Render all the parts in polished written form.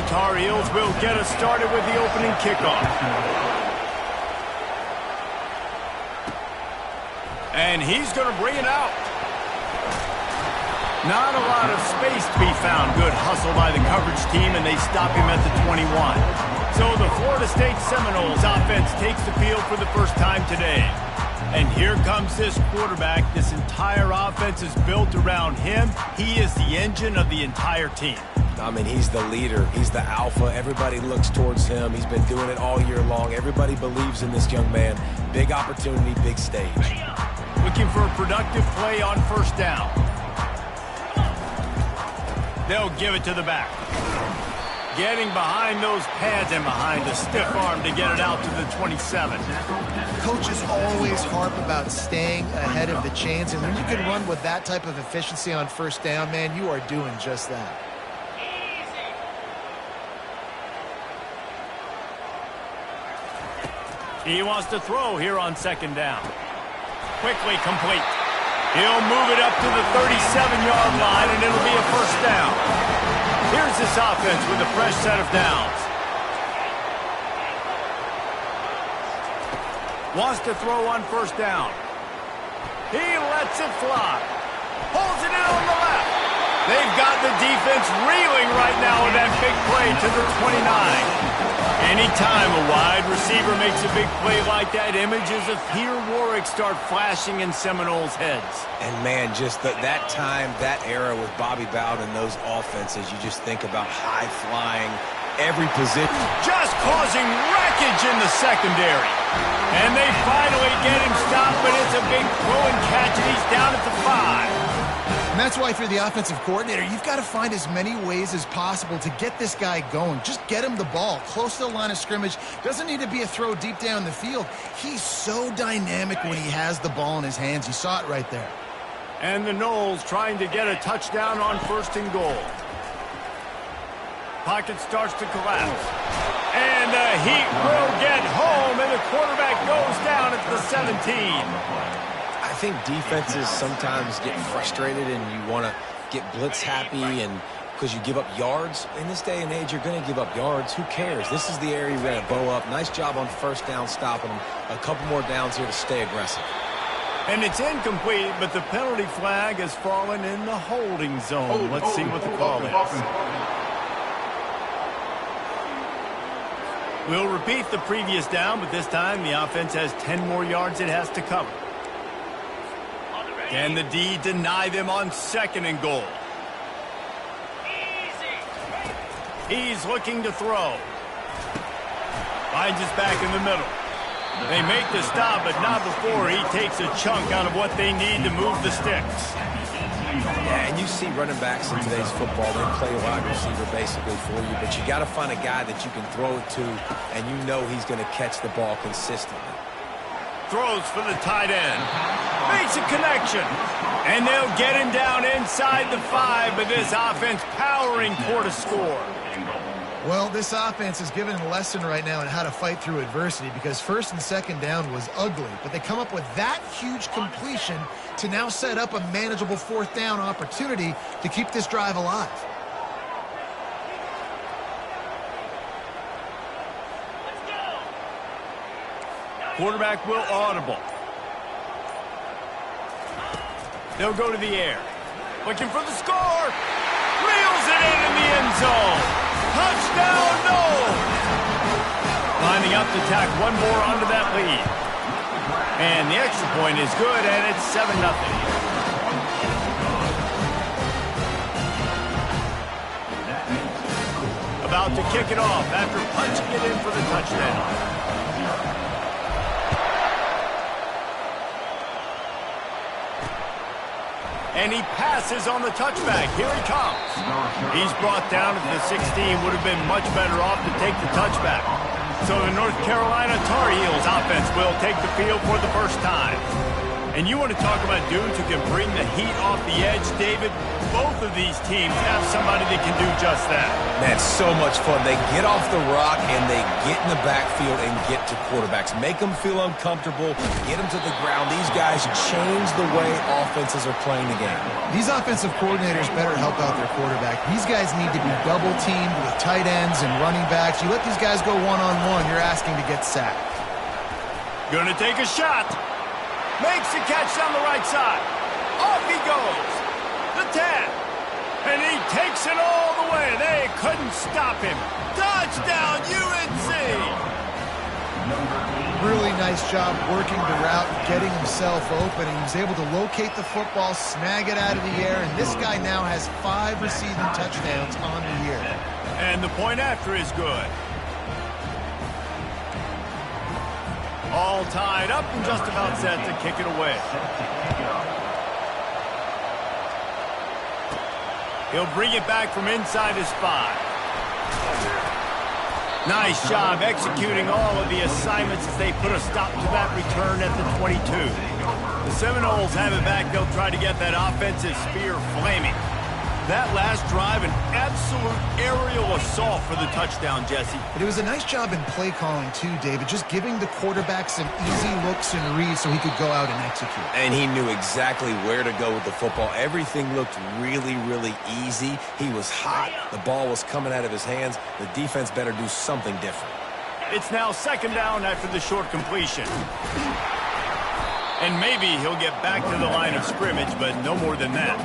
Tar Heels will get us started with the opening kickoff. And he's going to bring it out. Not a lot of space to be found. Good hustle by the coverage team, and they stop him at the 21. So the Florida State Seminoles offense takes the field for the first time today. And here comes this quarterback. This entire offense is built around him. He is the engine of the entire team. I mean, he's the leader. He's the alpha. Everybody looks towards him. He's been doing it all year long. Everybody believes in this young man. Big opportunity, big stage. Looking for a productive play on first down. They'll give it to the back. Getting behind those pads and behind a stiff arm to get it out to the 27. Coaches always harp about staying ahead of the chains, and when you can run with that type of efficiency on first down, man, you are doing just that. He wants to throw here on second down. Quickly complete. He'll move it up to the 37-yard line, and it'll be a first down. Here's this offense with a fresh set of downs. Wants to throw on first down. He lets it fly. Holds it in on the left. They've got the defense reeling right now with that big play to the 29. Anytime a wide receiver makes a big play like that, images of Peter Warwick start flashing in Seminoles' heads. And, man, just that time, that era with Bobby Bowden and those offenses, you just think about high-flying, every position. Just causing wreckage in the secondary. And they finally get him stopped, but it's a big throw and catch, and he's down at the 5. And that's why if you're the offensive coordinator, you've got to find as many ways as possible to get this guy going. Just get him the ball close to the line of scrimmage. Doesn't need to be a throw deep down the field. He's so dynamic when he has the ball in his hands. You saw it right there. And the Noles trying to get a touchdown on first and goal. Pocket starts to collapse. And the Heat will get home, and the quarterback goes down at the 17. I think defenses sometimes get frustrated and you want to get blitz happy, and because you give up yards. In this day and age, you're going to give up yards. Who cares? This is the area you're going to bow up. Nice job on first down stopping them. A couple more downs here to stay aggressive. And it's incomplete, but the penalty flag has fallen in the holding zone. Let's see what the call is. We'll repeat the previous down, but this time the offense has 10 more yards it has to cover. Can the D deny them on second and goal? He's looking to throw. Finds his back in the middle. They make the stop, but not before he takes a chunk out of what they need to move the sticks. Yeah, and you see running backs in today's football, they play a wide receiver basically for you, but you got to find a guy that you can throw it to, and you know he's going to catch the ball consistently. Throws for the tight end. Makes a connection. And they'll get him down inside the 5, but this offense powering toward a score. Well, this offense is giving a lesson right now on how to fight through adversity, because first and second down was ugly, but they come up with that huge completion to now set up a manageable fourth down opportunity to keep this drive alive. Quarterback will audible. They'll go to the air. Looking for the score. Reels it in the end zone. Touchdown, Noles. Lining up to tack one more onto that lead. And the extra point is good, and it's 7-0. About to kick it off after punching it in for the touchdown. And he passes on the touchback. Here he comes. He's brought down at the 16. Would have been much better off to take the touchback. So the North Carolina Tar Heels offense will take the field for the first time. And you want to talk about dudes who can bring the heat off the edge, David? Both of these teams have somebody that can do just that. Man, so much fun. They get off the rock and they get in the backfield and get to quarterbacks. Make them feel uncomfortable, get them to the ground. These guys change the way offenses are playing the game. These offensive coordinators better help out their quarterback. These guys need to be double-teamed with tight ends and running backs. You let these guys go one-on-one, you're asking to get sacked. Gonna take a shot. Makes the catch down the right side. Off he goes. The 10. And he takes it all the way. They couldn't stop him. Touchdown, UNC. Really nice job working the route and getting himself open. He was able to locate the football, snag it out of the air, and this guy now has 5 receiving touchdowns on the year. And the point after is good. All tied up and just about set to kick it away. He'll bring it back from inside his 5. Nice job executing all of the assignments as they put a stop to that return at the 22. The Seminoles have it back. They'll try to get that offensive spear flaming. That last drive, an absolute aerial assault for the touchdown, Jesse. But it was a nice job in play calling, too, David, just giving the quarterback some easy looks and reads so he could go out and execute. And he knew exactly where to go with the football. Everything looked really, really easy. He was hot. The ball was coming out of his hands. The defense better do something different. It's now second down after the short completion. And maybe he'll get back to the line of scrimmage, but no more than that.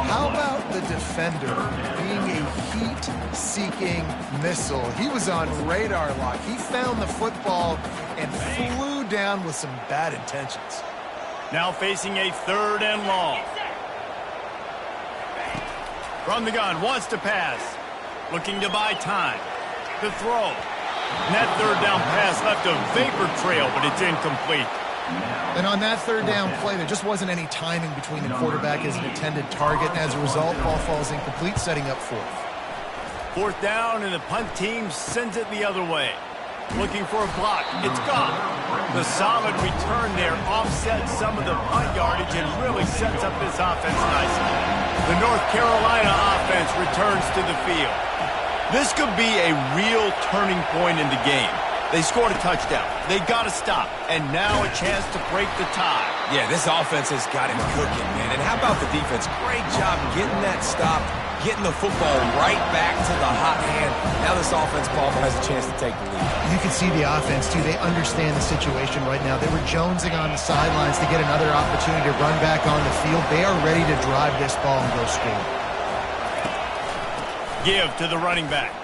How about the defender being a heat-seeking missile? He was on radar lock. He found the football and flew down with some bad intentions. Now facing a 3rd and long. From the gun, wants to pass. Looking to buy time. The throw. And that 3rd down pass left a vapor trail, but it's incomplete. And on that 3rd down play, there just wasn't any timing between the quarterback as an intended target, and as a result, ball falls incomplete, setting up 4th. 4th down, and the punt team sends it the other way. Looking for a block. It's gone. The solid return there offsets some of the punt yardage and really sets up this offense nicely. The North Carolina offense returns to the field. This could be a real turning point in the game. They scored a touchdown. They got to stop. And now a chance to break the tie. Yeah, this offense has got him cooking, man. And how about the defense? Great job getting that stop, getting the football right back to the hot hand. Now this offense, Palmer, has a chance to take the lead. You can see the offense, too. They understand the situation right now. They were jonesing on the sidelines to get another opportunity to run back on the field. They are ready to drive this ball and go score. Give to the running back.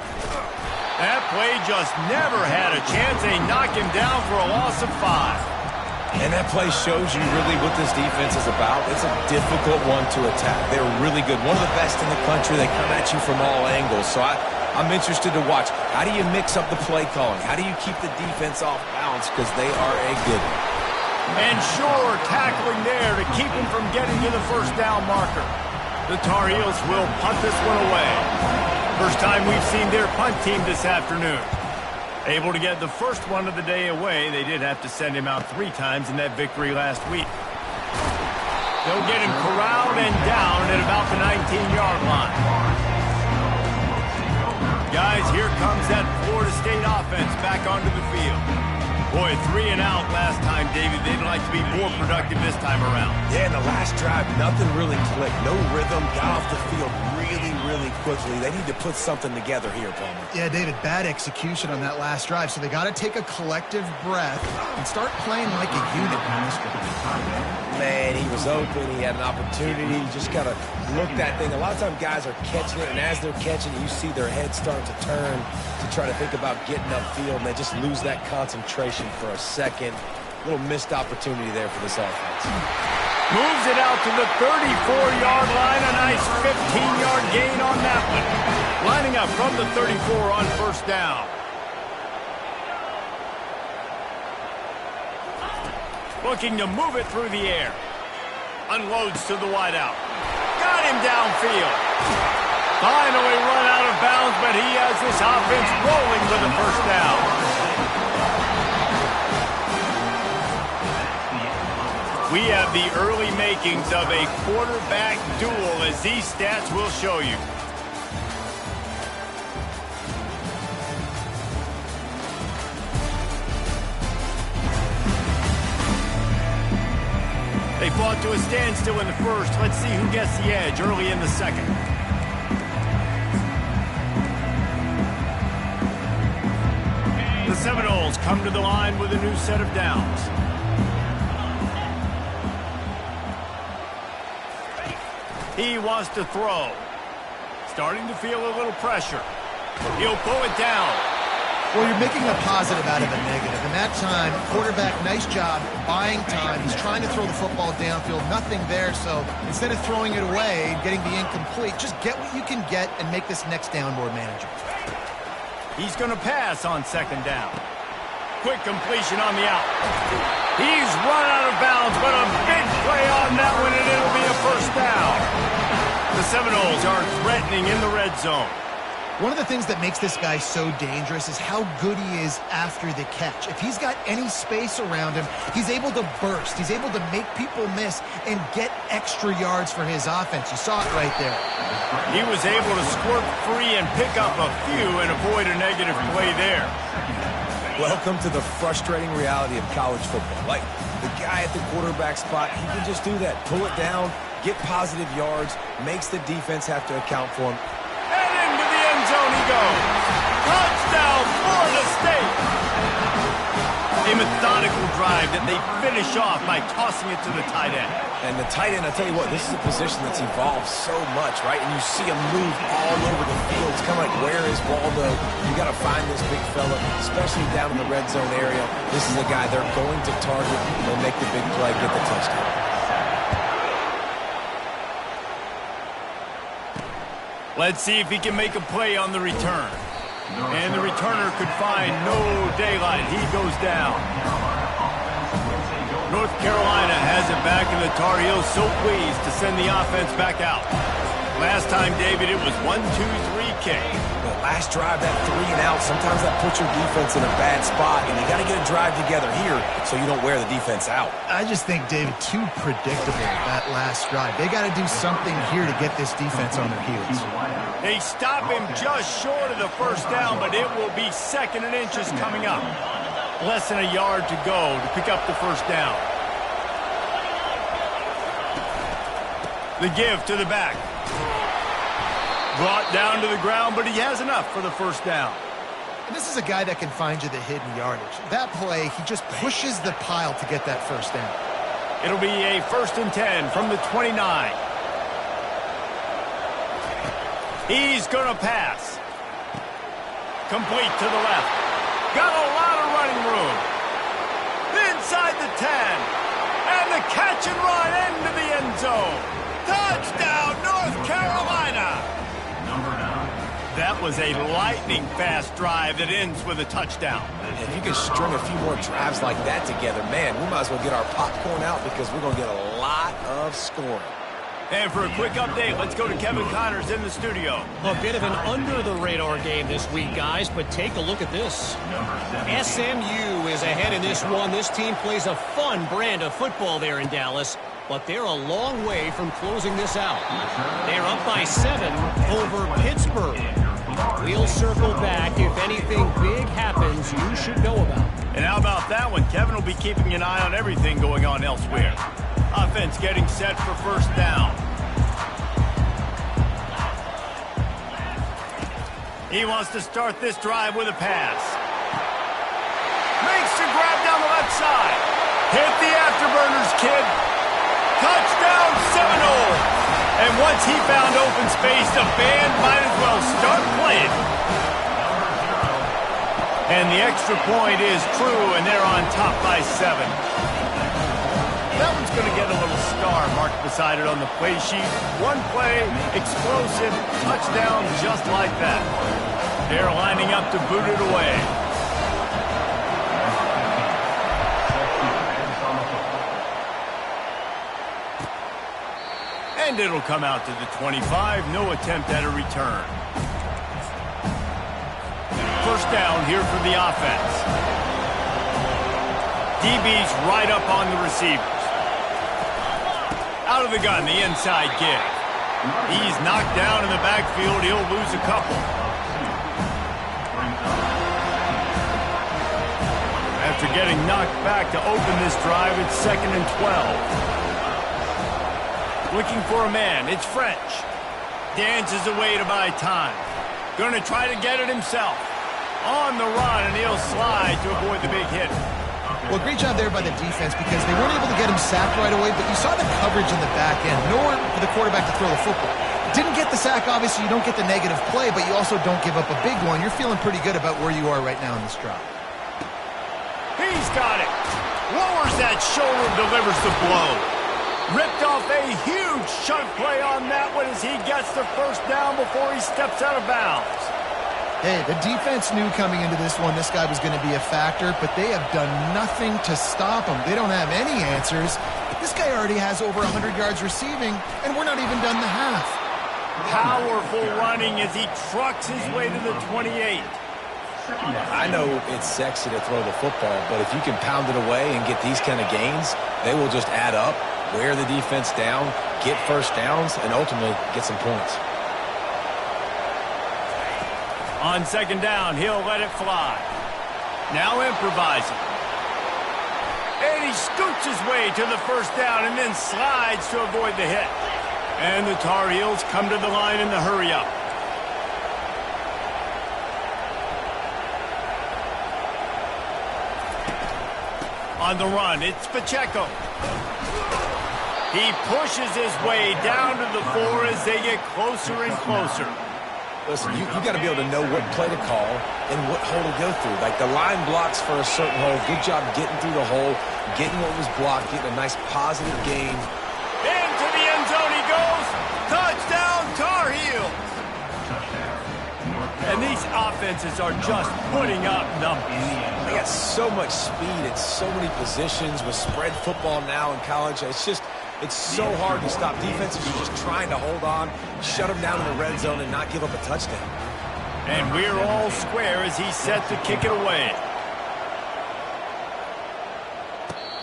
That play just never had a chance. They knock him down for a loss of 5. And that play shows you really what this defense is about. It's a difficult one to attack. They're really good. One of the best in the country. They come at you from all angles. So I'm interested to watch. How do you mix up the play calling? How do you keep the defense off balance? Because they are a good one. And sure, tackling there to keep him from getting to the 1st down marker. The Tar Heels will punt this one away. First time we've seen their punt team this afternoon. Able to get the first one of the day away. They did have to send him out 3 times in that victory last week. They'll get him corralled and down at about the 19-yard line. Guys, here comes that Florida State offense back onto the field. Boy, 3 and out last time, David. They'd like to be more productive this time around. Yeah, in the last drive, nothing really clicked. No rhythm, got off the field really quickly. They need to put something together here, Palmer. Yeah, David, bad execution on that last drive, so they got to take a collective breath and start playing like a unit on this one. Man, he was open. He had an opportunity. You just got to look that thing. A lot of times guys are catching it, and as they're catching it, you see their heads start to turn to try to think about getting upfield, and they just lose that concentration for a second. A little missed opportunity there for this offense. Moves it out to the 34-yard line. A nice 15-yard gain on that one. Lining up from the 34 on 1st down. Looking to move it through the air. Unloads to the wideout. Got him downfield. Finally run out of bounds, but he has this offense rolling for the 1st down. We have the early makings of a quarterback duel, as these stats will show you. They fought to a standstill in the first. Let's see who gets the edge early in the second. The Seminoles come to the line with a new set of downs. He wants to throw. Starting to feel a little pressure. He'll pull it down. Well, you're making a positive out of a negative. And that time, quarterback, nice job buying time. He's trying to throw the football downfield. Nothing there. So instead of throwing it away, getting the incomplete, just get what you can get and make this next down more manageable. He's going to pass on second down. Quick completion on the out. He's run out of bounds, but a big play on that one, and it'll be a first down. The Seminoles are threatening in the red zone. One of the things that makes this guy so dangerous is how good he is after the catch. If he's got any space around him, he's able to burst. He's able to make people miss and get extra yards for his offense. You saw it right there. He was able to squirt free and pick up a few and avoid a negative play there. Welcome to the frustrating reality of college football. Like, the guy at the quarterback spot, he can just do that. Pull it down, get positive yards, makes the defense have to account for him. And into the end zone he goes. Touchdown, Florida State. A methodical drive that they finish off by tossing it to the tight end. And the tight end, I tell you what, this is a position that's evolved so much, right? And you see him move all over the field. It's kind of like, where is Waldo? You got to find this big fella, especially down in the red zone area. This is a guy they're going to target. They'll make the big play, get the touchdown. Let's see if he can make a play on the return. And the returner could find no daylight. He goes down. North Carolina has it back in the Tar Heels, so pleased to send the offense back out. Last time, David, it was 1-2-3 kick. Well, last drive, that 3 and out, sometimes that puts your defense in a bad spot, and you got to get a drive together here so you don't wear the defense out. I just think, David, too predictable, that last drive. They got to do something here to get this defense on their heels. They stop him just short of the first down, but it will be 2nd and inches coming up. Less than a yard to go to pick up the first down. The give to the back. Brought down to the ground, but he has enough for the first down. And this is a guy that can find you the hidden yardage. That play, he just pushes the pile to get that first down. It'll be a 1st and 10 from the 29. He's going to pass. Complete to the left. Got a lot of running room. Inside the 10. And the catch and run into the end zone. Touchdown, North Carolina. That was a lightning-fast drive that ends with a touchdown. If you can string a few more drives like that together, man, we might as well get our popcorn out because we're going to get a lot of scoring. And for a quick update, let's go to Kevin Connors in the studio. A bit of an under-the-radar game this week, guys, but take a look at this. SMU is ahead in this one. This team plays a fun brand of football there in Dallas, but they're a long way from closing this out. They're up by 7 over Pittsburgh. We'll circle back. If anything big happens, you should know about. And how about that one? Kevin will be keeping an eye on everything going on elsewhere. Offense getting set for first down. He wants to start this drive with a pass. Makes the grab down the left side. Hit the afterburners, kid. Touchdown, Seminole. And once he found open space, the band might as well start playing. And the extra point is true, and they're on top by 7. That one's going to get a little star marked beside it on the play sheet. One play, explosive, touchdown just like that. They're lining up to boot it away. And it'll come out to the 25. No attempt at a return. First down here for the offense. DB's right up on the receivers. Out of the gun, the inside give. He's knocked down in the backfield. He'll lose a couple. After getting knocked back to open this drive, it's 2nd and 12. Looking for a man. It's French. Dances away to buy time. Going to try to get it himself. On the run, and he'll slide to avoid the big hit. Well, great job there by the defense because they weren't able to get him sacked right away, but you saw the coverage in the back end. Nowhere for the quarterback to throw the football. Didn't get the sack, obviously. You don't get the negative play, but you also don't give up a big one. You're feeling pretty good about where you are right now in this drive. He's got it. Lowers that shoulder, delivers the blow. Ripped off a huge chunk play on that one as he gets the first down before he steps out of bounds. Hey, the defense knew coming into this one this guy was going to be a factor, but they have done nothing to stop him. They don't have any answers. This guy already has over 100 yards receiving, and we're not even done the half. Powerful running as he trucks his way to the 28. I know it's sexy to throw the football, but if you can pound it away and get these kind of gains, they will just add up, wear the defense down, get first downs, and ultimately get some points. On 2nd down, he'll let it fly. Now improvising. And he scoots his way to the first down and then slides to avoid the hit. And the Tar Heels come to the line in the hurry-up. On the run, it's Pacheco. He pushes his way down to the 4 as they get closer and closer. Listen, you got to be able to know what play to call and what hole to go through. Like the line blocks for a certain hole. Good job getting through the hole, getting what was blocked, getting a nice positive gain. Into the end zone he goes. Touchdown, Tar Heel. And these offenses are just putting up numbers. They got so much speed at so many positions with spread football now in college. It's so hard to stop defenses. You're just trying to hold on, shut them down in the red zone, and not give up a touchdown. And we're all square as he's set to kick it away.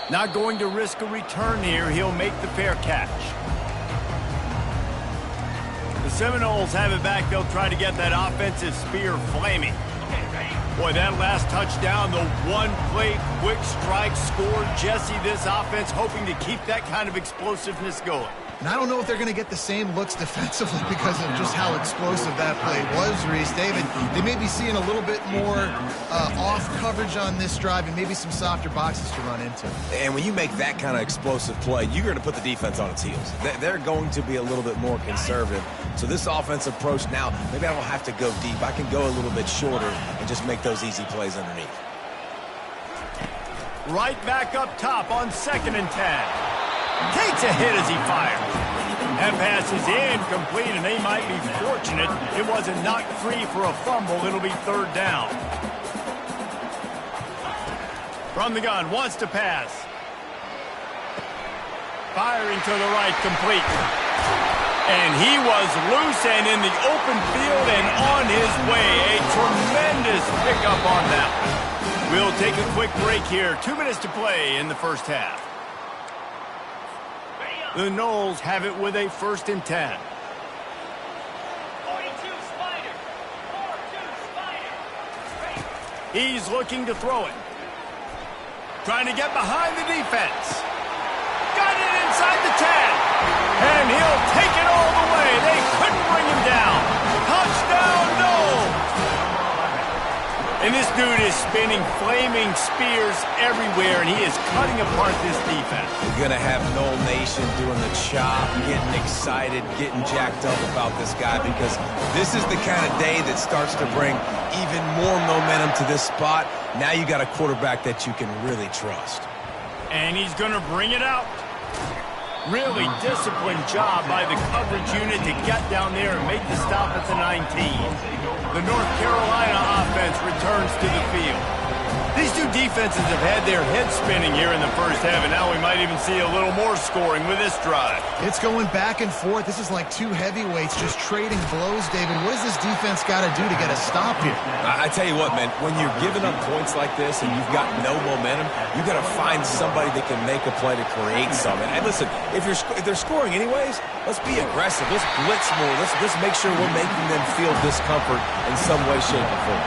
Not going to risk a return here. He'll make the fair catch. The Seminoles have it back. They'll try to get that offensive spear flaming. Boy, that last touchdown, the one-play quick strike score. Jesse, this offense hoping to keep that kind of explosiveness going. And I don't know if they're going to get the same looks defensively because of just how explosive that play was, Reese. David, they may be seeing a little bit more off coverage on this drive and maybe some softer boxes to run into. And when you make that kind of explosive play, you're going to put the defense on its heels. They're going to be a little bit more conservative. So this offensive approach now, maybe I don't have to go deep. I can go a little bit shorter and just make those easy plays underneath. Right back up top on 2nd and 10. Takes a hit as he fires. That pass is incomplete, and they might be fortunate it wasn't knocked free for a fumble. It'll be 3rd down. From the gun, wants to pass. Firing to the right, complete. And he was loose and in the open field and on his way. A tremendous pickup on that one. We'll take a quick break here. 2 minutes to play in the first half. The Noles have it with a 1st and 10. 42 Spider. 4-2 Spider. He's looking to throw it. Trying to get behind the defense. Got it inside the 10. And he'll take it all the way. They couldn't bring him down. Touchdown, Noles. And this dude is spinning flaming spears everywhere, and he is cutting apart this defense. You're going to have Nole Nation doing the chop, getting excited, getting jacked up about this guy because this is the kind of day that starts to bring even more momentum to this spot. Now you got a quarterback that you can really trust. And he's going to bring it out. Really disciplined job by the coverage unit to get down there and make the stop at the 19. The North Carolina offense returns to the field. These two defenses have had their heads spinning here in the first half, and now we might even see a little more scoring with this drive. It's going back and forth. This is like two heavyweights just trading blows, David. What does this defense got to do to get a stop here? I tell you what, man, when you're giving up points like this and you've got no momentum, you got to find somebody that can make a play to create something. And listen, if they're scoring anyways, let's be aggressive. Let's blitz more. Let's make sure we're making them feel discomfort in some way, shape, or form.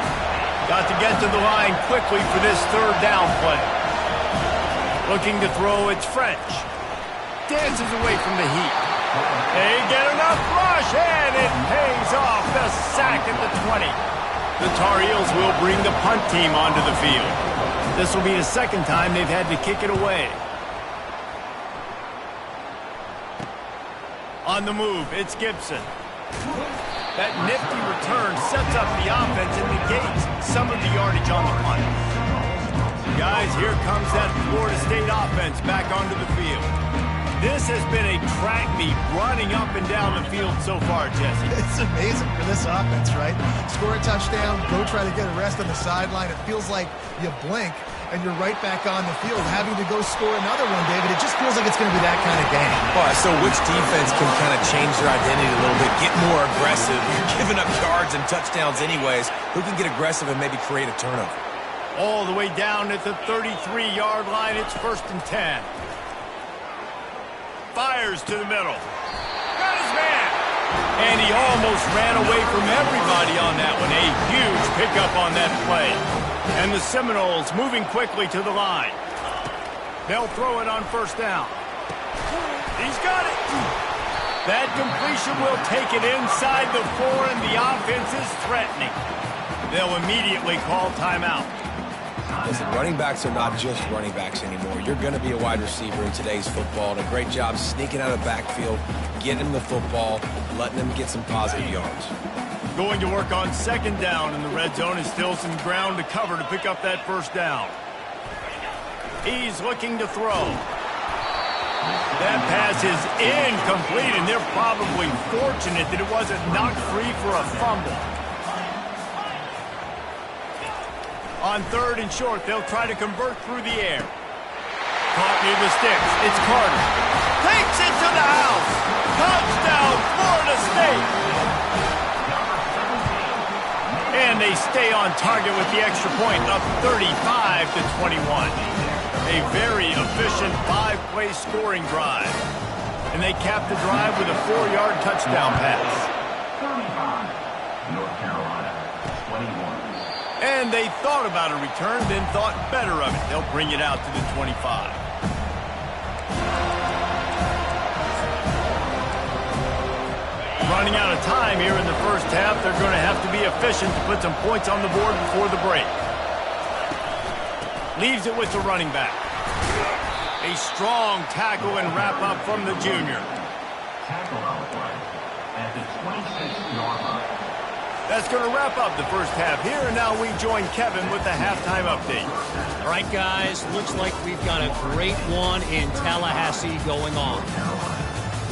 Got to get to the line quickly for this third down play. Looking to throw, it's French. Dances away from the heat. They get enough rush, and it pays off. The sack at the 20. The Tar Heels will bring the punt team onto the field. This will be the second time they've had to kick it away. On the move, it's Gibson. That nifty return sets up the offense and negates some of the yardage on the punt. Guys, here comes that Florida State offense back onto the field. This has been a track meet running up and down the field so far, Jesse. It's amazing for this offense, right? Score a touchdown, go try to get a rest on the sideline. It feels like you blink and you're right back on the field having to go score another one, David. It just feels like it's going to be that kind of game. All right, so which defense can kind of change their identity a little bit, get more aggressive? You're giving up yards and touchdowns anyways. Who can get aggressive and maybe create a turnover? All the way down at the 33-yard line, it's 1st and 10. Fires to the middle. Got his man. And he almost ran away from everybody on that one. A huge pickup on that play. And the Seminoles moving quickly to the line. They'll throw it on 1st down. He's got it. That completion will take it inside the 4, and the offense is threatening. They'll immediately call timeout. Listen, running backs are not just running backs anymore. You're going to be a wide receiver in today's football, and a great job sneaking out of the backfield, getting them the football, letting them get some positive yards. Going to work on 2nd down, and the red zone is still some ground to cover to pick up that 1st down. He's looking to throw. That pass is incomplete, and they're probably fortunate that it wasn't knocked free for a fumble. On 3rd and short, they'll try to convert through the air. Caught near the sticks. It's Carter. Takes it to the house. Touchdown, Florida State. And they stay on target with the extra point, up 35-21. A very efficient 5-play scoring drive. And they cap the drive with a 4-yard touchdown pass. 35, North Carolina, 21. And they thought about a return, then thought better of it. They'll bring it out to the 25. Running out of time here in the first half. They're going to have to be efficient to put some points on the board before the break. Leaves it with the running back. A strong tackle and wrap up from the junior. Tackle on the play at the 26-yard line. That's going to wrap up the first half here, and now we join Kevin with the halftime update. All right, guys, looks like we've got a great one in Tallahassee going on.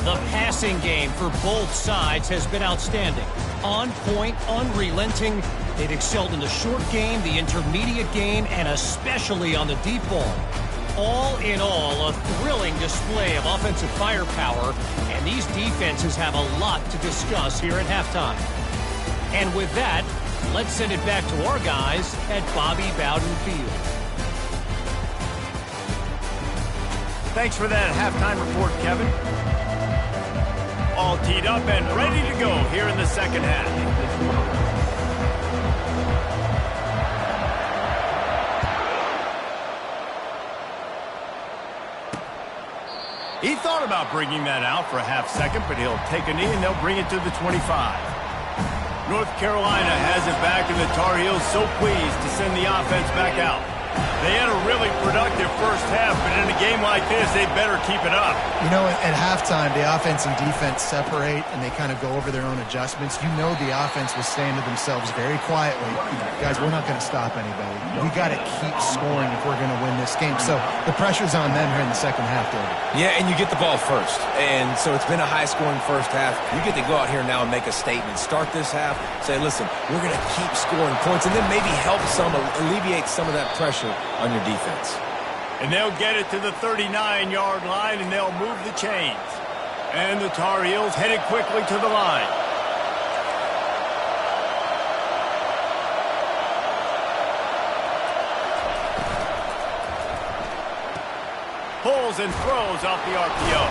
The passing game for both sides has been outstanding. On point, unrelenting. They've excelled in the short game, the intermediate game, and especially on the deep ball. All in all, a thrilling display of offensive firepower, and these defenses have a lot to discuss here at halftime. And with that, let's send it back to our guys at Bobby Bowden Field. Thanks for that halftime report, Kevin. All teed up and ready to go here in the second half. He thought about bringing that out for a half second, but he'll take a knee and they'll bring it to the 25. North Carolina has it back, and the Tar Heels so pleased to send the offense back out. They had a really productive first half, but in a game like this, they better keep it up. You know, at halftime, the offense and defense separate, and they kind of go over their own adjustments. You know the offense was saying to themselves very quietly, guys, we're not going to stop anybody. We got to keep scoring if we're going to win this game. So the pressure's on them here in the second half, David. Yeah, and you get the ball first. And so it's been a high-scoring first half. You get to go out here now and make a statement. Start this half, say, listen, we're going to keep scoring points, and then maybe help alleviate some of that pressure on your defense. And they'll get it to the 39-yard line, and they'll move the chains. And the Tar Heels headed quickly to the line. Pulls and throws off the RPO.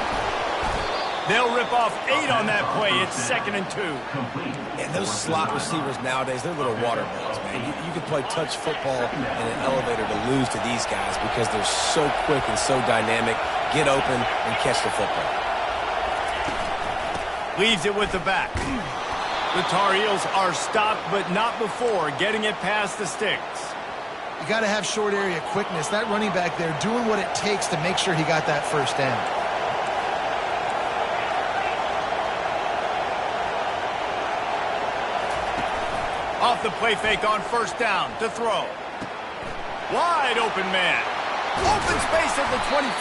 They'll rip off 8 on that play. It's 2nd and 2. And those slot receivers nowadays, they're little watermelons, man. You can play touch football in an elevator to lose to these guys because they're so quick and so dynamic. Get open and catch the football. Leaves it with the back. The Tar Heels are stopped, but not before getting it past the sticks. You got to have short area quickness. That running back there doing what it takes to make sure he got that first down. Off the play fake on first down to throw. Wide open man. Open space at the 25.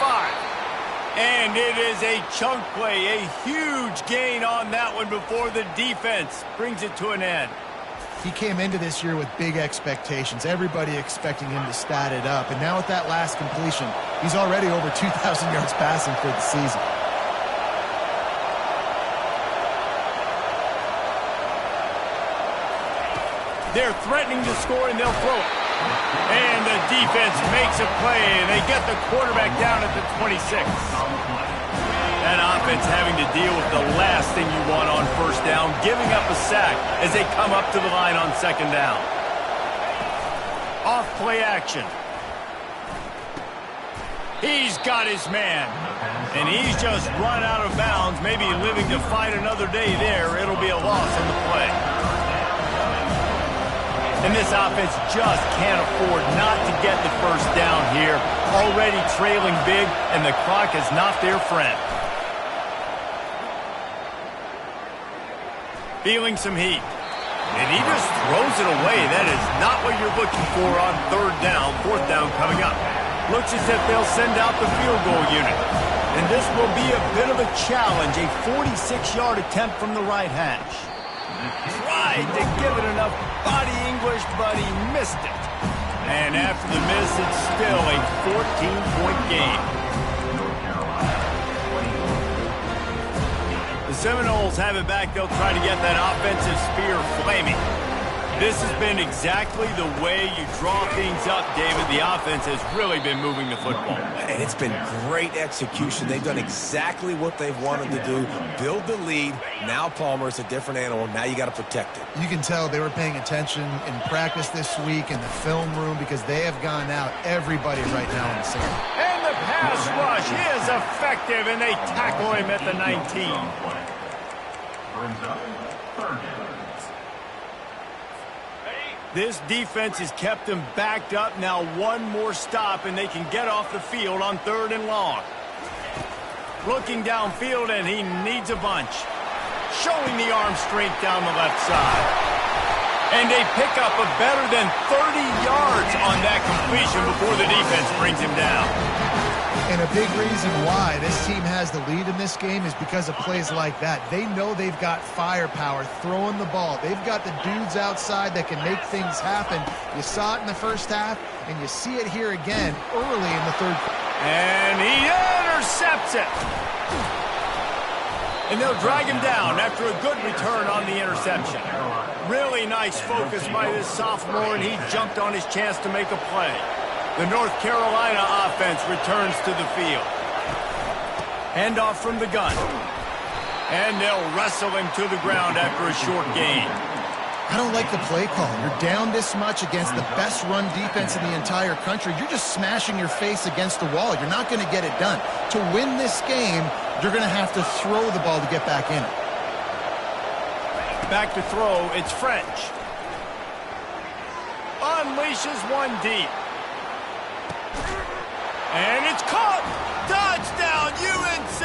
And it is a chunk play, a huge gain on that one before the defense brings it to an end. He came into this year with big expectations. Everybody expecting him to stat it up. And now with that last completion, he's already over 2,000 yards passing for the season. They're threatening to score, and they'll throw it. And the defense makes a play, and they get the quarterback down at the 26. That offense having to deal with the last thing you want on first down, giving up a sack as they come up to the line on 2nd down. Off play action. He's got his man. And he's just run out of bounds, maybe living to fight another day there. It'll be a loss on the play. And this offense just can't afford not to get the first down here. Already trailing big, and the clock is not their friend. Feeling some heat. And he just throws it away. That is not what you're looking for on 3rd down. 4th down coming up. Looks as if they'll send out the field goal unit. And this will be a bit of a challenge. A 46-yard attempt from the right hash. Tried to give it enough body English, but he missed it. And after the miss, it's still a 14-point game. The Seminoles have it back. They'll try to get that offensive spear flaming. This has been exactly the way you draw things up, David. The offense has really been moving the football. And it's been great execution. They've done exactly what they've wanted to do. Build the lead. Now Palmer's a different animal. Now you got to protect it. You can tell they were paying attention in practice this week in the film room because they have gone out everybody right now in the center. And the pass rush is effective, and they tackle him at the 19. This defense has kept them backed up. Now one more stop, and they can get off the field on 3rd and long. Looking downfield, and he needs a bunch. Showing the arm strength down the left side. And they pick up a better than 30 yards on that completion before the defense brings him down. And a big reason why this team has the lead in this game is because of plays like that. They know they've got firepower throwing the ball. They've got the dudes outside that can make things happen. You saw it in the first half, and you see it here again early in the 3rd. And he intercepts it. And they'll drag him down after a good return on the interception. Really nice focus by this sophomore, and he jumped on his chance to make a play. The North Carolina offense returns to the field. Handoff from the gun. And they'll wrestle him to the ground after a short gain. I don't like the play call. You're down this much against the best run defense in the entire country. You're just smashing your face against the wall. You're not going to get it done. To win this game, you're going to have to throw the ball to get back in it. Back to throw, it's French. Unleashes one deep. And it's caught! Touchdown, UNC!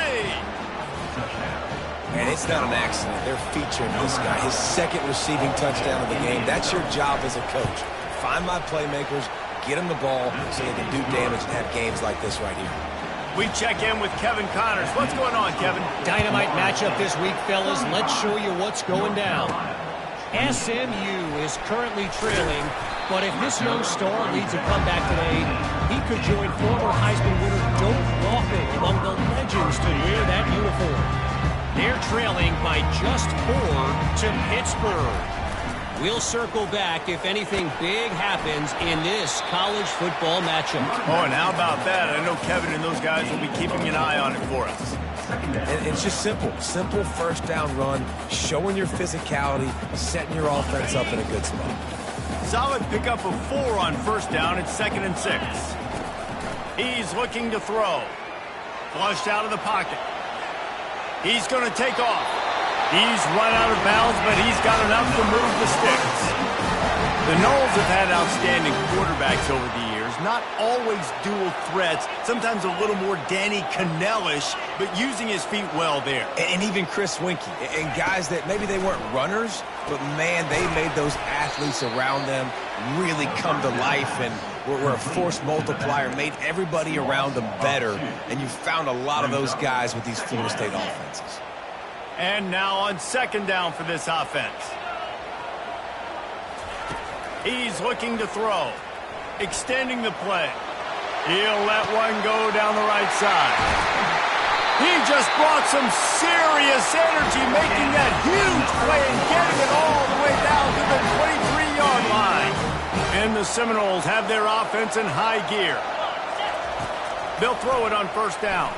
And it's not an accident. They're featuring this guy. His second receiving touchdown of the game. That's your job as a coach. Find my playmakers, get them the ball so they can do damage and have games like this right here. We check in with Kevin Connors. What's going on, Kevin? Dynamite matchup this week, fellas. Let's show you what's going down. SMU is currently trailing, but if this young star leads a comeback today, he could join former Heisman winner Doak Walking among the legends to wear that uniform. They're trailing by just 4 to Pittsburgh. We'll circle back if anything big happens in this college football matchup. Oh, and how about that? I know Kevin and those guys will be keeping an eye on it for us. And it's just simple. Simple first down run, showing your physicality, setting your offense up in a good spot. Solid pickup of 4 on first down. It's 2nd and 6. He's looking to throw. Flushed out of the pocket. He's going to take off. He's run out of bounds, but he's got enough to move the sticks. The Noles have had outstanding quarterbacks over the years. Not always dual threats. Sometimes a little more Danny Cannell-ish, but using his feet well there. And even Chris Winkie. And guys that maybe they weren't runners, but, man, they made those athletes around them really come to life and were a force multiplier, made everybody around them better. And you found a lot of those guys with these Florida State offenses. And now on 2nd down for this offense. He's looking to throw. Extending the play. He'll let one go down the right side. He just brought some serious energy, making that huge play and getting it all the way down to the 23-yard line. And the Seminoles have their offense in high gear. They'll throw it on first down.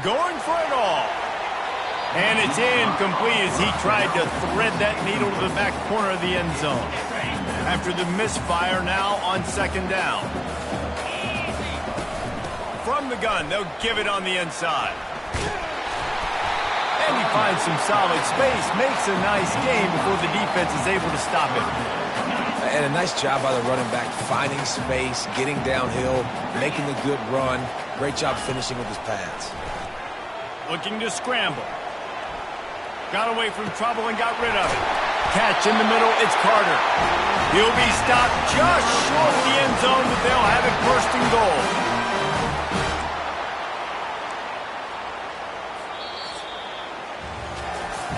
Going for it all. And it's incomplete as he tried to thread that needle to the back corner of the end zone. After the misfire, now on 2nd down. From the gun, they'll give it on the inside. And he finds some solid space, makes a nice game before the defense is able to stop it. And a nice job by the running back, finding space, getting downhill, making a good run. Great job finishing with his pads. Looking to scramble. Got away from trouble and got rid of it. Catch in the middle, it's Carter. He'll be stopped just short of the end zone, but they'll have it 1st and goal.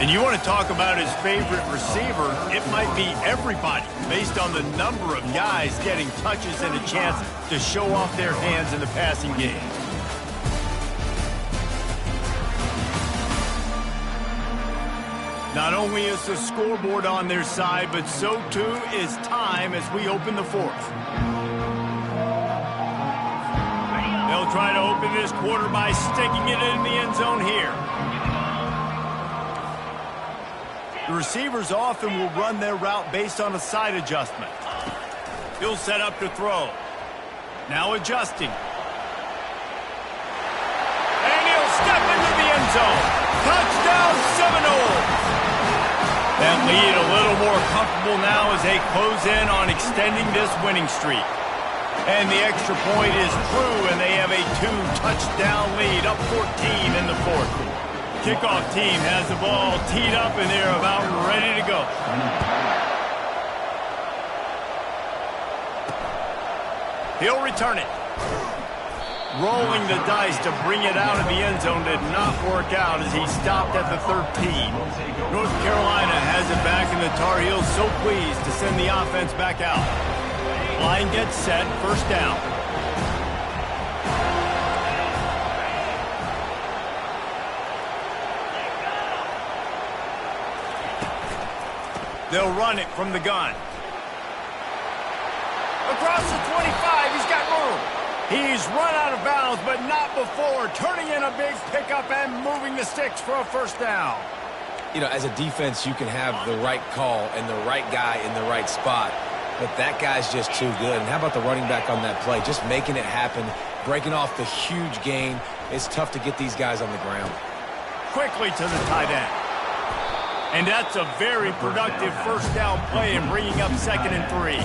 And you want to talk about his favorite receiver, it might be everybody, based on the number of guys getting touches and a chance to show off their hands in the passing game. Not only is the scoreboard on their side, but so too is time as we open the 4th. They'll try to open this quarter by sticking it in the end zone here. The receivers often will run their route based on a side adjustment. He'll set up to throw. Now adjusting. And he'll step into the end zone. Touchdown, Seminoles! That lead a little more comfortable now as they close in on extending this winning streak. And the extra point is through, and they have a 2-touchdown lead, up 14 in the 4th. Kickoff team has the ball teed up, and they're about ready to go. He'll return it. Rolling the dice to bring it out of the end zone did not work out as he stopped at the 13. North Carolina has it back, and the Tar Heels so pleased to send the offense back out. Line gets set, 1st down. They'll run it from the gun. Across the 25, he's got room. He's run out of bounds, but not before turning in a big pickup and moving the sticks for a 1st down. You know, as a defense, you can have the right call and the right guy in the right spot, but that guy's just too good. And how about the running back on that play? Just making it happen, breaking off the huge gain. It's tough to get these guys on the ground. Quickly to the tight end. And that's a very productive 1st down play and bringing up 2nd and 3.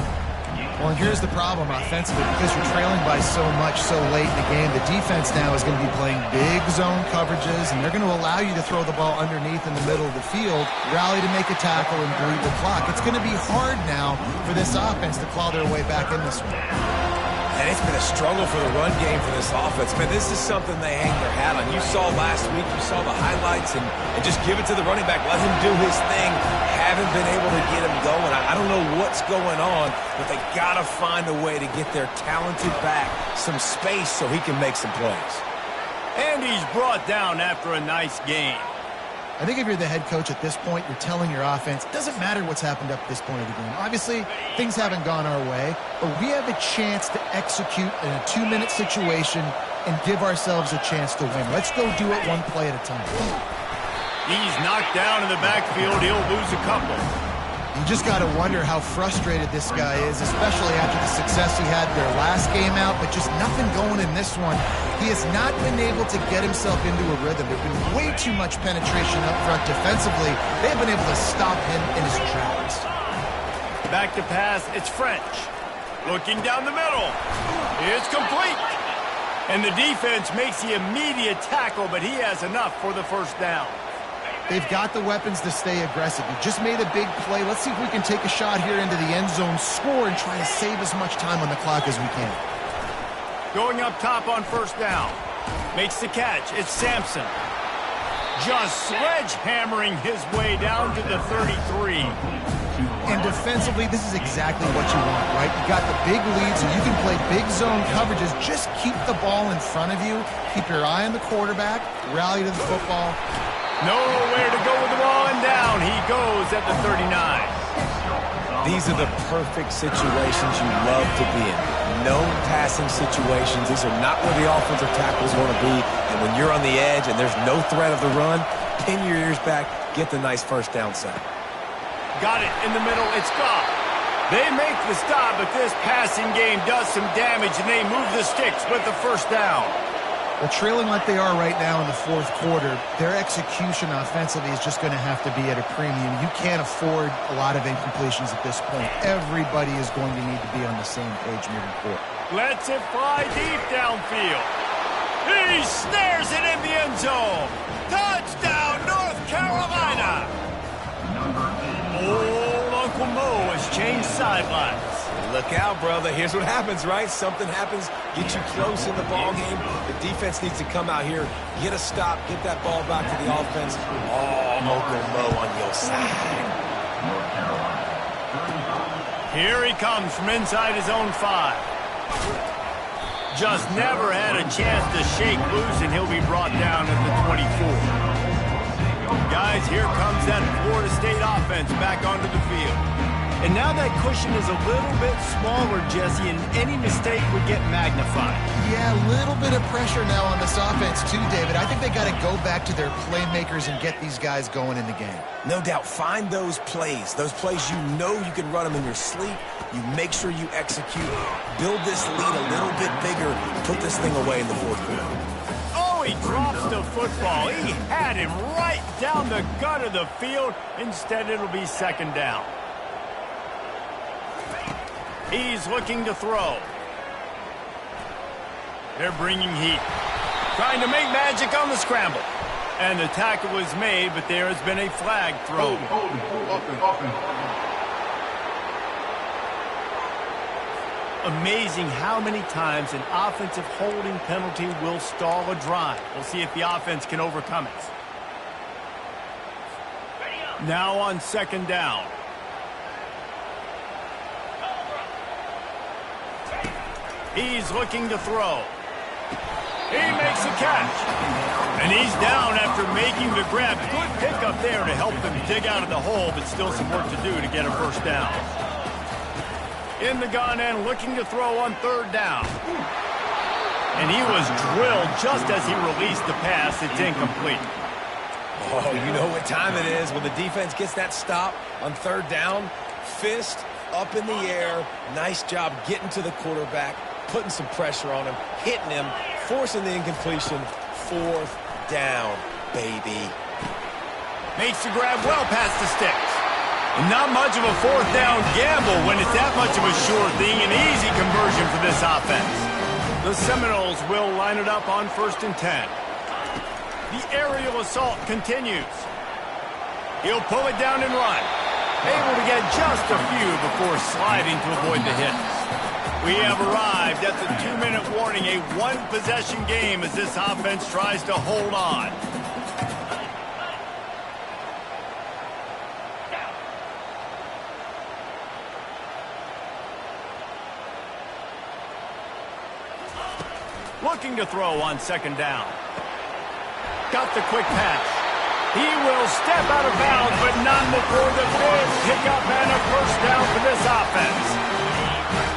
Well, and here's the problem offensively, because you're trailing by so much so late in the game. The defense now is going to be playing big zone coverages, and they're going to allow you to throw the ball underneath in the middle of the field, rally to make a tackle, and bleed the clock. It's going to be hard now for this offense to claw their way back in this one. And it's been a struggle for the run game for this offense. Man, this is something they hang their hat on. You saw last week, you saw the highlights, and just give it to the running back. Let him do his thing. Haven't been able to get him going. I don't know what's going on, but they got to find a way to get their talented back some space so he can make some plays. And he's brought down after a nice game. I think if you're the head coach at this point, you're telling your offense, it doesn't matter what's happened up to this point of the game. Obviously, things haven't gone our way, but we have a chance to execute in a 2-minute situation and give ourselves a chance to win. Let's go do it one play at a time. He's knocked down in the backfield. He'll lose a couple. You just got to wonder how frustrated this guy is, especially after the success he had their last game out, but just nothing going in this one. He has not been able to get himself into a rhythm. There's been way too much penetration up front defensively. They've been able to stop him in his tracks. Back to pass, it's French. Looking down the middle. It's complete. And the defense makes the immediate tackle, but he has enough for the first down. They've got the weapons to stay aggressive. We just made a big play. Let's see if we can take a shot here into the end zone, score, and try to save as much time on the clock as we can. Going up top on first down. Makes the catch. It's Sampson. Just sledgehammering his way down to the 33. And defensively, this is exactly what you want, right? You got the big lead, so you can play big zone coverages. Just keep the ball in front of you. Keep your eye on the quarterback. Rally to the football. Nowhere to go with the ball, and down he goes at the 39. These are the perfect situations you love to be in. No passing situations. These are not where the offensive tackles want to be. And when you're on the edge and there's no threat of the run, pin your ears back, get the nice first down sack. Got it in the middle. It's Goff. They make the stop, but this passing game does some damage, and they move the sticks with the first down. Well, trailing like they are right now in the fourth quarter, their execution offensively is just going to have to be at a premium. You can't afford a lot of incompletions at this point. Everybody is going to need to be on the same page moving forward. Lets it fly deep downfield. He snares it in the end zone. Touchdown, North Carolina. Old Uncle Mo has changed sidelines. Look out, brother. Here's what happens, right? Something happens, get you close in the ball game. The defense needs to come out here, get a stop, get that ball back to the offense. Oh, Uncle Mo on your side. Here he comes from inside his own 5. Just never had a chance to shake loose, and he'll be brought down at the 24. Guys, here comes that Florida State offense back onto the field. And now that cushion is a little bit smaller, Jesse, and any mistake would get magnified. Yeah, a little bit of pressure now on this offense too, David. I think they got to go back to their playmakers and get these guys going in the game. No doubt. Find those plays you know you can run them in your sleep. You make sure you execute. Build this lead a little bit bigger. Put this thing away in the fourth quarter. Oh, he drops the football. He had him right down the gut of the field. Instead, it'll be second down. He's looking to throw. They're bringing heat. Trying to make magic on the scramble. And the tackle was made, but there has been a flag thrown. Amazing how many times an offensive holding penalty will stall a drive. We'll see if the offense can overcome it. Now on second down. He's looking to throw. He makes a catch. And he's down after making the grab. Good pickup there to help them dig out of the hole, but still some work to do to get a first down. In the gun and looking to throw on third down. And he was drilled just as he released the pass. It's incomplete. Oh, you know what time it is when the defense gets that stop on third down. Fist up in the air. Nice job getting to the quarterback, putting some pressure on him, hitting him, forcing the incompletion. Fourth down, baby. Makes the grab well past the sticks. Not much of a fourth down gamble when it's that much of a sure thing. An easy conversion for this offense. The Seminoles will line it up on 1st and 10. The aerial assault continues. He'll pull it down and run. Able to get just a few before sliding to avoid the hit. We have arrived at the 2-minute warning, a one-possession game as this offense tries to hold on. Looking to throw on 2nd down. Got the quick pass. He will step out of bounds, but not before the big pickup and a 1st down for this offense.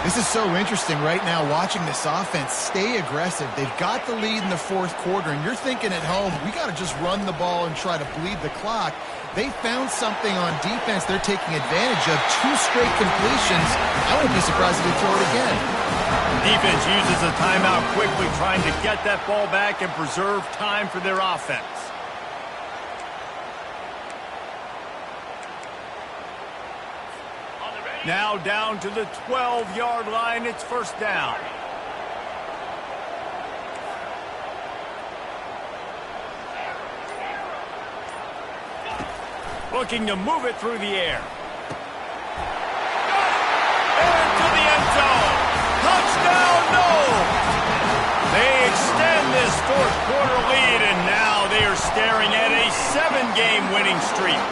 This is so interesting right now watching this offense stay aggressive. They've got the lead in the 4th quarter, and you're thinking at home, we got to just run the ball and try to bleed the clock. They found something on defense they're taking advantage of. 2 straight completions. I wouldn't be surprised if they throw it again. Defense uses a timeout quickly, trying to get that ball back and preserve time for their offense. Now down to the 12-yard line. It's 1st down. Looking to move it through the air. Into the end zone. Touchdown, no! They extend this 4th quarter lead, and now they are staring at a 7-game winning streak.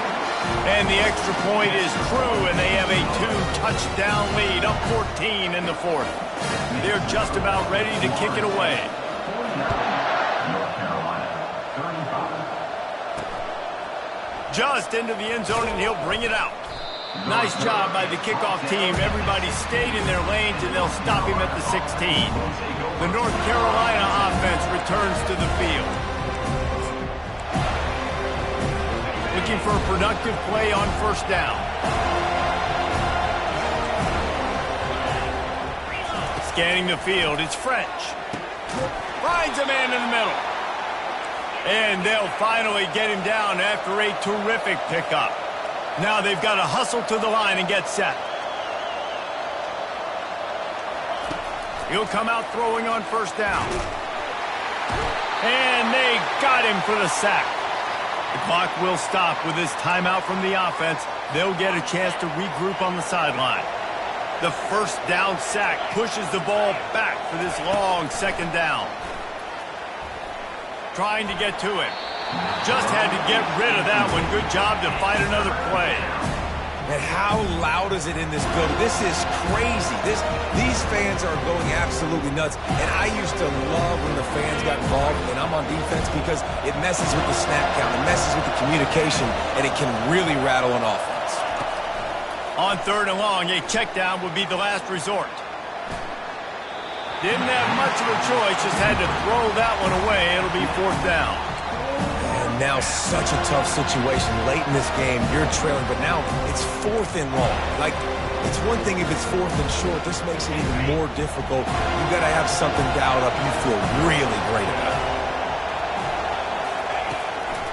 And the extra point is true, and they have a 2-touchdown lead, up 14 in the 4th. They're just about ready to kick it away. Just into the end zone, and he'll bring it out. Nice job by the kickoff team. Everybody stayed in their lanes, and they'll stop him at the 16. The North Carolina offense returns to the field. Looking for a productive play on 1st down. Scanning the field, it's French. Finds a man in the middle. And they'll finally get him down after a terrific pickup. Now they've got to hustle to the line and get set. He'll come out throwing on 1st down. And they got him for the sack. The clock will stop with this timeout from the offense. They'll get a chance to regroup on the sideline. The 1st down sack pushes the ball back for this long 2nd down. Trying to get to him. Just had to get rid of that one. Good job to find another play. And how loud is it in this building? This is crazy. These fans are going absolutely nuts. And I used to love when the fans got involved, and I'm on defense, because it messes with the snap count, it messes with the communication, and it can really rattle an offense. On 3rd and long, a check down would be the last resort. Didn't have much of a choice, just had to throw that one away. It'll be 4th down. And now such a tough situation. Late in this game, you're trailing, but now it's 4th and long. Like, it's one thing if it's 4th and short. This makes it even more difficult. You've got to have something dialed up you feel really great about.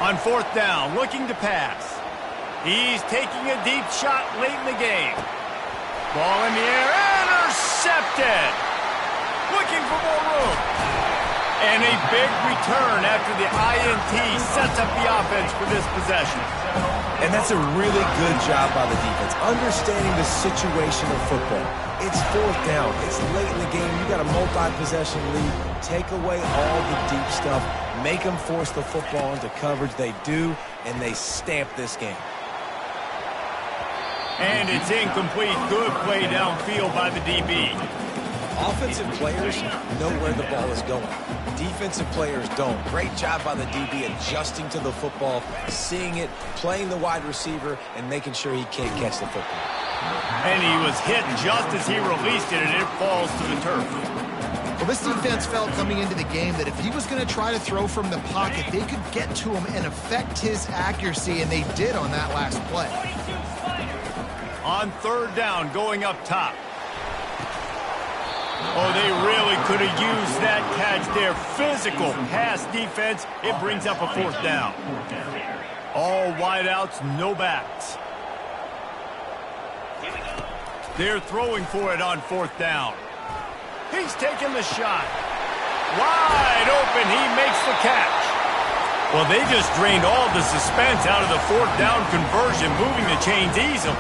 On 4th down, looking to pass. He's taking a deep shot late in the game. Ball in the air, intercepted. Looking for more room. And a big return after the INT sets up the offense for this possession. And that's a really good job by the defense, understanding the situation of football. It's 4th down. It's late in the game. You got a multi-possession lead. Take away all the deep stuff. Make them force the football into coverage. They do, and they stamp this game. And it's incomplete. Good play downfield by the DB. Offensive players know where the ball is going. Defensive players don't. Great job by the DB adjusting to the football, seeing it, playing the wide receiver, and making sure he can't catch the football. And he was hit just as he released it, and it falls to the turf. Well, this defense felt coming into the game that if he was going to try to throw from the pocket, they could get to him and affect his accuracy, and they did on that last play. On 3rd down, going up top. Oh, they really could have used that catch there. Physical pass defense. It brings up a 4th down. All wideouts, no backs. They're throwing for it on 4th down. He's taking the shot. Wide open, he makes the catch. Well, they just drained all the suspense out of the 4th down conversion, moving the chains easily.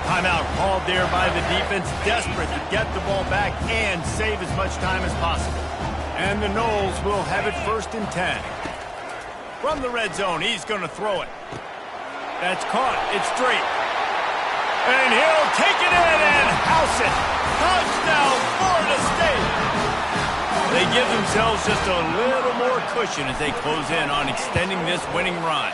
Timeout called there by the defense, desperate to get the ball back and save as much time as possible. And the Noles will have it 1st and 10. From the red zone, he's going to throw it. That's caught. It's straight. And he'll take it in and house it. Touchdown, Florida State. They give themselves just a little more cushion as they close in on extending this winning run.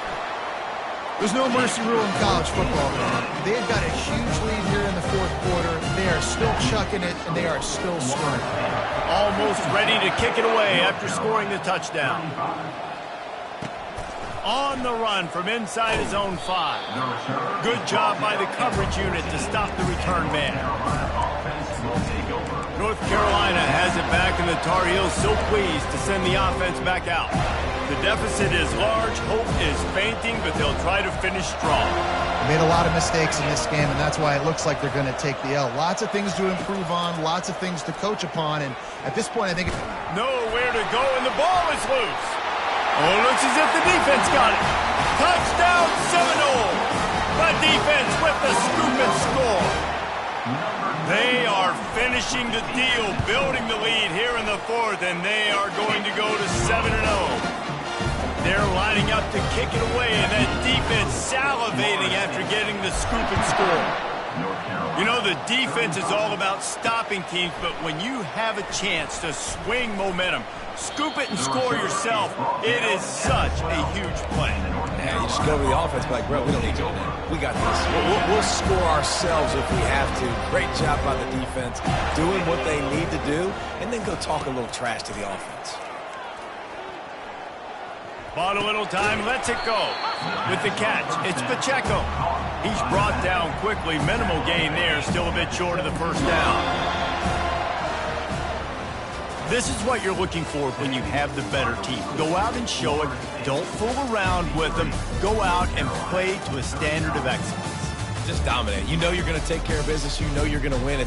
There's no mercy rule in college football, man. They've got a huge lead here in the 4th quarter. They are still chucking it, and they are still scoring. Almost ready to kick it away after scoring the touchdown. On the run from inside his own 5. Good job by the coverage unit to stop the return man. North Carolina has it back, and the Tar Heels so pleased to send the offense back out. The deficit is large, hope is fainting, but they'll try to finish strong. They made a lot of mistakes in this game, and that's why it looks like they're going to take the L. Lots of things to improve on, lots of things to coach upon, and at this point I think... Nowhere to go, and the ball is loose. Oh, it looks as if the defense got it. Touchdown, Seminole. The defense with the scoop and score. They are finishing the deal, building the lead here in the 4th, and they are going to go to 7-0. They're lining up to kick it away, and that defense salivating after getting the scoop and score. You know, the defense is all about stopping teams, but when you have a chance to swing momentum, scoop it and score yourself, it is such a huge play. Yeah, you just go to the offense, be like, bro, we don't need to do that. We got this. We'll score ourselves if we have to. Great job by the defense, doing what they need to do, and then go talk a little trash to the offense. Bought a little time, lets it go. With the catch, it's Pacheco. He's brought down quickly. Minimal gain there, still a bit short of the 1st down. This is what you're looking for when you have the better team. Go out and show it. Don't fool around with them. Go out and play to a standard of excellence. Just dominate. You know you're going to take care of business. You know you're going to win.